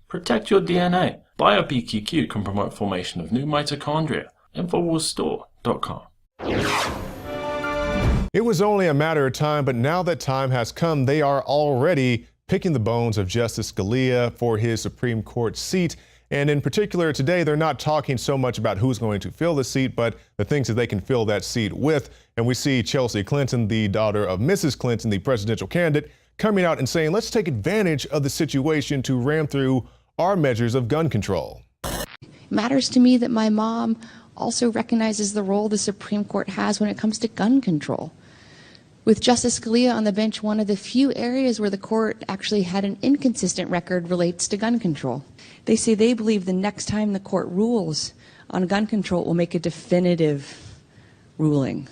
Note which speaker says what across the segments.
Speaker 1: Protect your DNA. BioPQQ can promote formation of new mitochondria. Infowarsstore.com.
Speaker 2: It was only a matter of time, but now that time has come, they are already picking the bones of Justice Scalia for his Supreme Court seat. And in particular, today, they're not talking so much about who's going to fill the seat, but the things that they can fill that seat with. And we see Chelsea Clinton, the daughter of Mrs. Clinton, the presidential candidate, coming out and saying, let's take advantage of the situation to ram through our measures of gun control.
Speaker 3: It matters to me that my mom also recognizes the role the Supreme Court has when it comes to gun control. With Justice Scalia on the bench, one of the few areas where the court actually had an inconsistent record relates to gun control. They say they believe the next time the court rules on gun control will make a definitive ruling.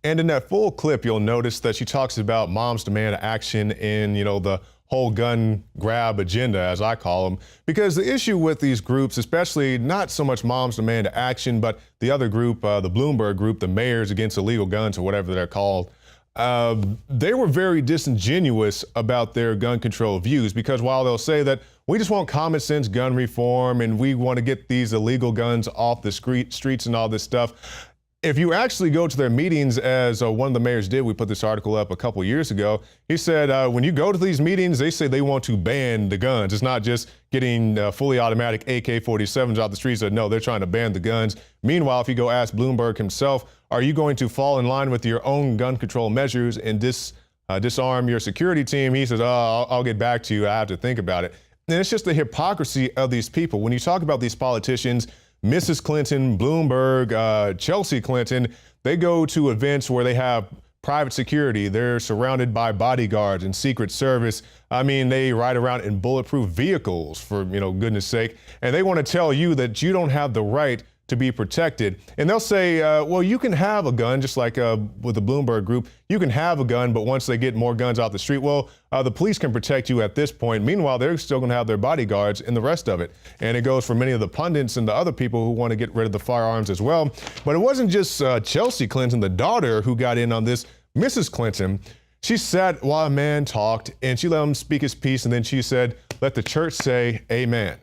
Speaker 2: And in that full clip, you'll notice that she talks about moms demand action in, the whole gun grab agenda, as I call them, because the issue with these groups, especially not so much moms demand action, but the other group, the Bloomberg group, the mayors against illegal guns or whatever they're called, they were very disingenuous about their gun control views, because while they'll say that we just want common sense gun reform and we want to get these illegal guns off the streets and all this stuff, if you actually go to their meetings, as one of the mayors did, we put this article up a couple years ago, he said when you go to these meetings, they say they want to ban the guns. It's not just getting fully automatic AK-47s off the streets. No, they're trying to ban the guns. Meanwhile, if you go ask Bloomberg himself, are you going to fall in line with your own gun control measures and disarm your security team? He says, I'll get back to you. I have to think about it. And it's just the hypocrisy of these people. When you talk about these politicians, Mrs. Clinton, Bloomberg, Chelsea Clinton, they go to events where they have private security. They're surrounded by bodyguards and Secret Service. I mean, they ride around in bulletproof vehicles, for goodness sake. And they want to tell you that you don't have the right to be protected. And they'll say, well, you can have a gun, just like with the Bloomberg group, you can have a gun, but once they get more guns out the street, well, the police can protect you at this point. Meanwhile, they're still going to have their bodyguards and the rest of it. And it goes for many of the pundits and the other people who want to get rid of the firearms as well. But it wasn't just Chelsea Clinton, the daughter, who got in on this. Mrs. Clinton, she sat while a man talked and she let him speak his piece. And then she said, let the church say amen.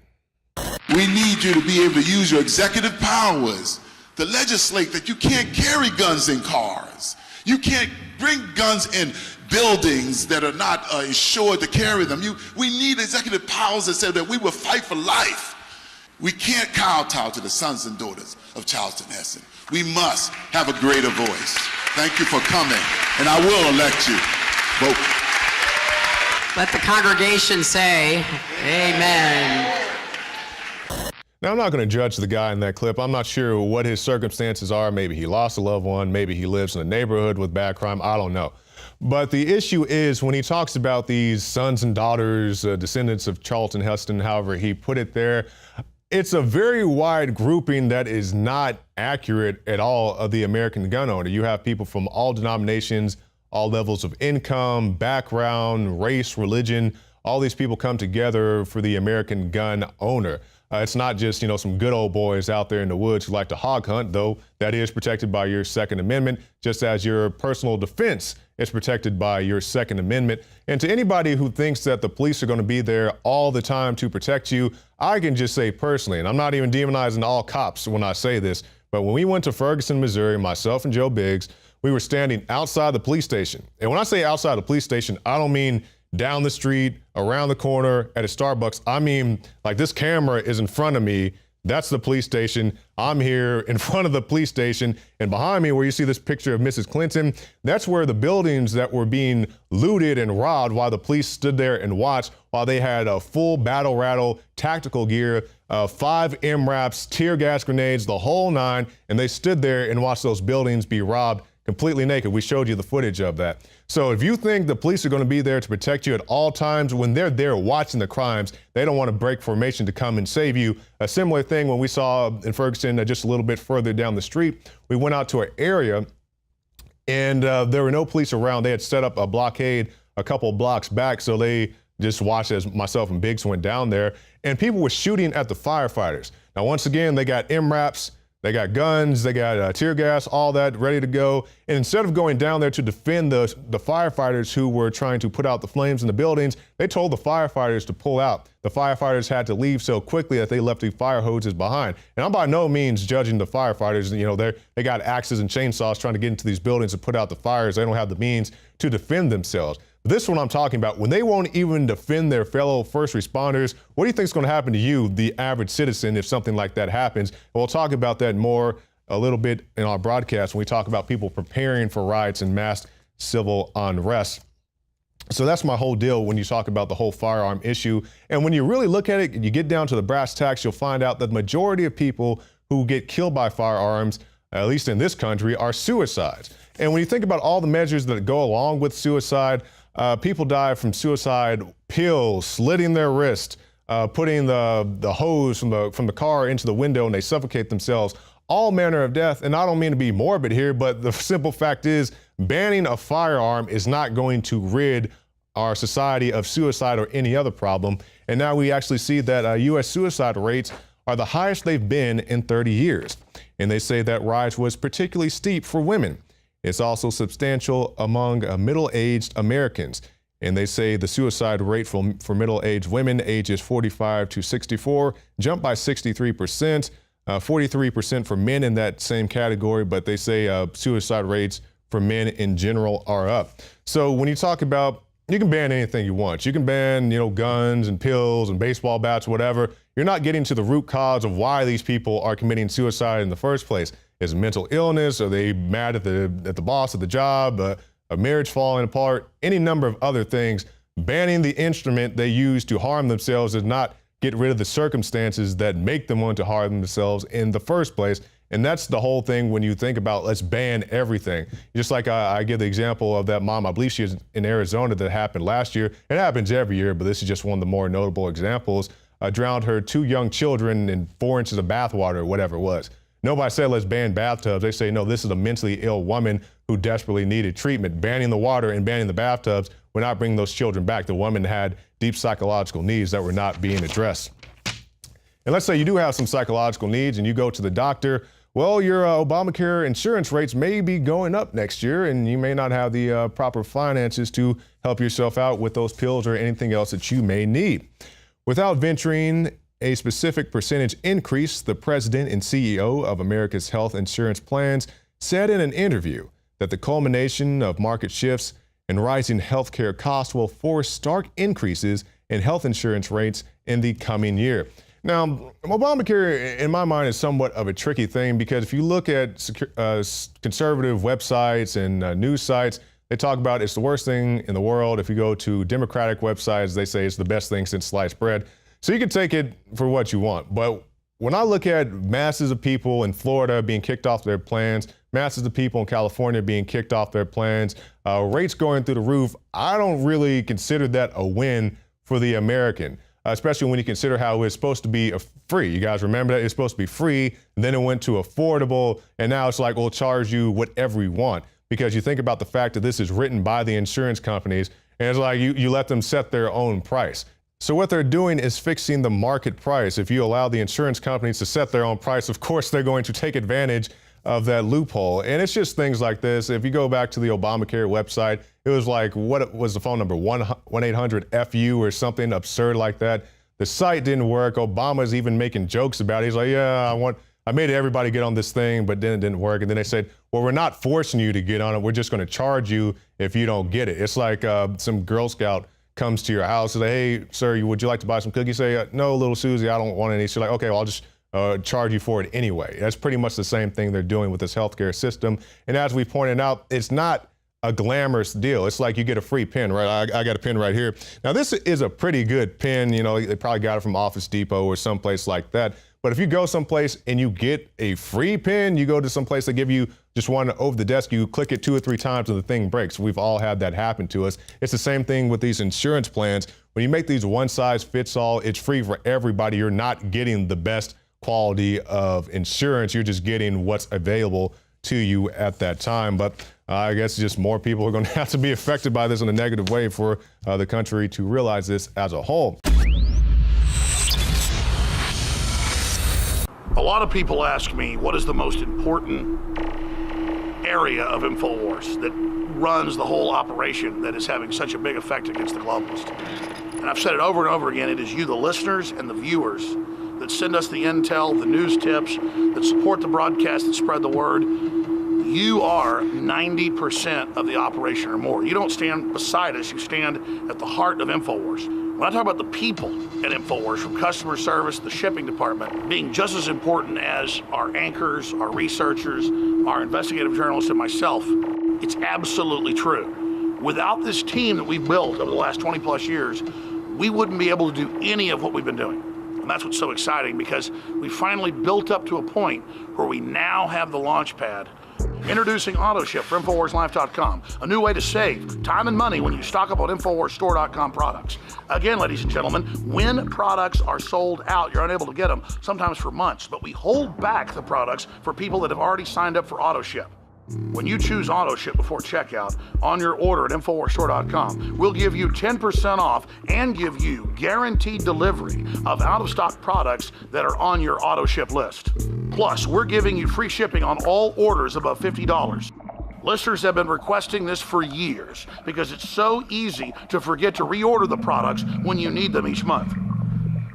Speaker 4: We need you to be able to use your executive powers to legislate that you can't carry guns in cars. You can't bring guns in buildings that are not insured to carry them. We need executive powers that say that we will fight for life. We can't kowtow to the sons and daughters of Charleston Heston. We must have a greater voice. Thank you for coming, and I will elect you. Vote.
Speaker 5: Let the congregation say amen.
Speaker 2: Now, I'm not going to judge the guy in that clip. I'm not sure what his circumstances are. Maybe he lost a loved one. Maybe he lives in a neighborhood with bad crime. I don't know. But the issue is when he talks about these sons and daughters, descendants of Charlton Heston, however he put it there, it's a very wide grouping that is not accurate at all of the American gun owner. You have people from all denominations, all levels of income, background, race, religion. All these people come together for the American gun owner. It's not just, some good old boys out there in the woods who like to hog hunt, though that is protected by your Second Amendment, just as your personal defense is protected by your Second Amendment. And to anybody who thinks that the police are going to be there all the time to protect you, I can just say personally, and I'm not even demonizing all cops when I say this, but when we went to Ferguson, Missouri, myself and Joe Biggs, we were standing outside the police station. And when I say outside the police station, I don't mean down the street, around the corner, at a Starbucks. I mean, like this camera is in front of me. That's the police station. I'm here in front of the police station. And behind me, where you see this picture of Mrs. Clinton, that's where the buildings that were being looted and robbed while the police stood there and watched, while they had a full battle rattle, tactical gear, 5 MRAPs, tear gas grenades, the whole 9. And they stood there and watched those buildings be robbed completely naked. We showed you the footage of that. So if you think the police are going to be there to protect you at all times, when they're there watching the crimes, they don't want to break formation to come and save you. A similar thing when we saw in Ferguson, just a little bit further down the street, we went out to an area and there were no police around. They had set up a blockade a couple blocks back. So they just watched as myself and Biggs went down there and people were shooting at the firefighters. Now, once again, they got MRAPs, They got guns, they got tear gas, all that ready to go. And instead of going down there to defend the firefighters who were trying to put out the flames in the buildings, they told the firefighters to pull out. The firefighters had to leave so quickly that they left the fire hoses behind. And I'm by no means judging the firefighters. You know, they got axes and chainsaws trying to get into these buildings and put out the fires. They don't have the means to defend themselves. This is what I'm talking about. When they won't even defend their fellow first responders, what do you think is going to happen to you, the average citizen, if something like that happens? And we'll talk about that more a little bit in our broadcast when we talk about people preparing for riots and mass civil unrest. So that's my whole deal when you talk about the whole firearm issue. And when you really look at it, you get down to the brass tacks, you'll find out that the majority of people who get killed by firearms, at least in this country, are suicides. And when you think about all the measures that go along with suicide, people die from suicide pills, slitting their wrist, putting the hose from the car into the window, and they suffocate themselves. All manner of death. And I don't mean to be morbid here, but the simple fact is banning a firearm is not going to rid our society of suicide or any other problem. And now we actually see that U.S. suicide rates are the highest they've been in 30 years. And they say that rise was particularly steep for women. It's also substantial among middle-aged Americans. And they say the suicide rate for middle-aged women ages 45 to 64 jumped by 63%, 43% for men in that same category, but they say suicide rates for men in general are up. So when you talk about, you can ban anything you want. You can ban, guns and pills and baseball bats, whatever. You're not getting to the root cause of why these people are committing suicide in the first place. Is it mental illness? Are they mad at the boss at the job? A marriage falling apart? Any number of other things. Banning the instrument they use to harm themselves does not get rid of the circumstances that make them want to harm themselves in the first place. And that's the whole thing when you think about let's ban everything. Just like I give the example of that mom, I believe she is in Arizona, that happened last year. It happens every year, but this is just one of the more notable examples. Drowned her 2 young children in 4 inches of bathwater or whatever it was. Nobody said let's ban bathtubs. They say, no, this is a mentally ill woman who desperately needed treatment. Banning the water and banning the bathtubs would not bring those children back. The woman had deep psychological needs that were not being addressed. And let's say you do have some psychological needs and you go to the doctor. Well, your Obamacare insurance rates may be going up next year, and you may not have the proper finances to help yourself out with those pills or anything else that you may need. Without venturing a specific percentage increase, the president and CEO of America's health insurance plans said in an interview that the culmination of market shifts and rising healthcare costs will force stark increases in health insurance rates in the coming year. Now, Obamacare, in my mind, is somewhat of a tricky thing because if you look at conservative websites and news sites, they talk about it's the worst thing in the world. If you go to Democratic websites, they say it's the best thing since sliced bread. So you can take it for what you want. But when I look at masses of people in Florida being kicked off their plans, masses of people in California being kicked off their plans, rates going through the roof, I don't really consider that a win for the American, especially when you consider how it's supposed to be free. You guys remember that? It's supposed to be free, and then it went to affordable, and now it's like, we'll charge you whatever you want. Because you think about the fact that this is written by the insurance companies, and it's like you let them set their own price. So what they're doing is fixing the market price. If you allow the insurance companies to set their own price, of course they're going to take advantage of that loophole. And it's just things like this. If you go back to the Obamacare website, it was like, what was the phone number? 1-800-FU or something absurd like that. The site didn't work. Obama's even making jokes about it. He's like, yeah, I made everybody get on this thing, but then it didn't work. And then they said, well, we're not forcing you to get on it. We're just going to charge you if you don't get it. It's like some Girl Scout comes to your house and say, hey, sir, would you like to buy some cookies? Say, no, little Susie, I don't want any. She's like, okay, well, I'll just charge you for it anyway. That's pretty much the same thing they're doing with this healthcare system. And as we pointed out, it's not a glamorous deal. It's like you get a free pen, right? I got a pen right here. Now, this is a pretty good pen. They probably got it from Office Depot or someplace like that. But if you go someplace and you get a free pen, you go to someplace that give you just one over the desk, you click it 2 or 3 times and the thing breaks. We've all had that happen to us. It's the same thing with these insurance plans. When you make these one size fits all, it's free for everybody. You're not getting the best quality of insurance. You're just getting what's available to you at that time. But I guess just more people are going to have to be affected by this in a negative way for the country to realize this as a whole.
Speaker 6: A lot of people ask me, what is the most important area of Infowars that runs the whole operation that is having such a big effect against the globalists? And I've said it over and over again, it is you, the listeners and the viewers, that send us the intel, the news tips, that support the broadcast, that spread the word. You are 90% of the operation or more. You don't stand beside us, you stand at the heart of Infowars. When I talk about the people at Infowars, from customer service, the shipping department, being just as important as our anchors, our researchers, our investigative journalists, and myself, it's absolutely true. Without this team that we've built over the last 20 plus years, we wouldn't be able to do any of what we've been doing. And that's what's so exciting, because we finally built up to a point where we now have the launch pad. Introducing AutoShip for InfoWarsLife.com, a new way to save time and money when you stock up on InfoWarsStore.com products. Again, ladies and gentlemen, when products are sold out, you're unable to get them, sometimes for months, but we hold back the products for people that have already signed up for AutoShip. When you choose AutoShip before checkout on your order at InfoWarsStore.com, we'll give you 10% off and give you guaranteed delivery of out-of-stock products that are on your AutoShip list. Plus, we're giving you free shipping on all orders above $50. Listeners have been requesting this for years because it's so easy to forget to reorder the products when you need them each month.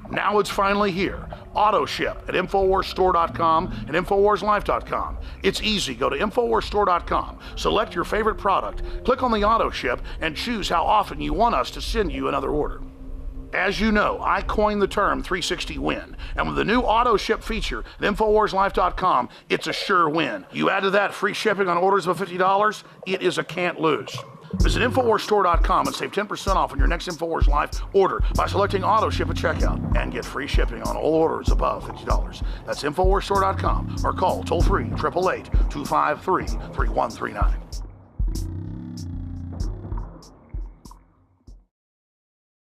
Speaker 6: Now it's finally here. AutoShip at InfoWarsStore.com and InfoWarsLife.com. It's easy. Go to InfoWarsStore.com, select your favorite product, click on the AutoShip, and choose how often you want us to send you another order. As you know, I coined the term 360 win, and with the new AutoShip feature at InfoWarsLife.com, it's a sure win. You add to that free shipping on orders of $50, it is a can't lose. Visit InfoWarsStore.com and save 10% off on your next InfoWars Life order by selecting AutoShip at checkout and get free shipping on all orders above $50. That's InfoWarsStore.com or call toll-free 888-253-3139.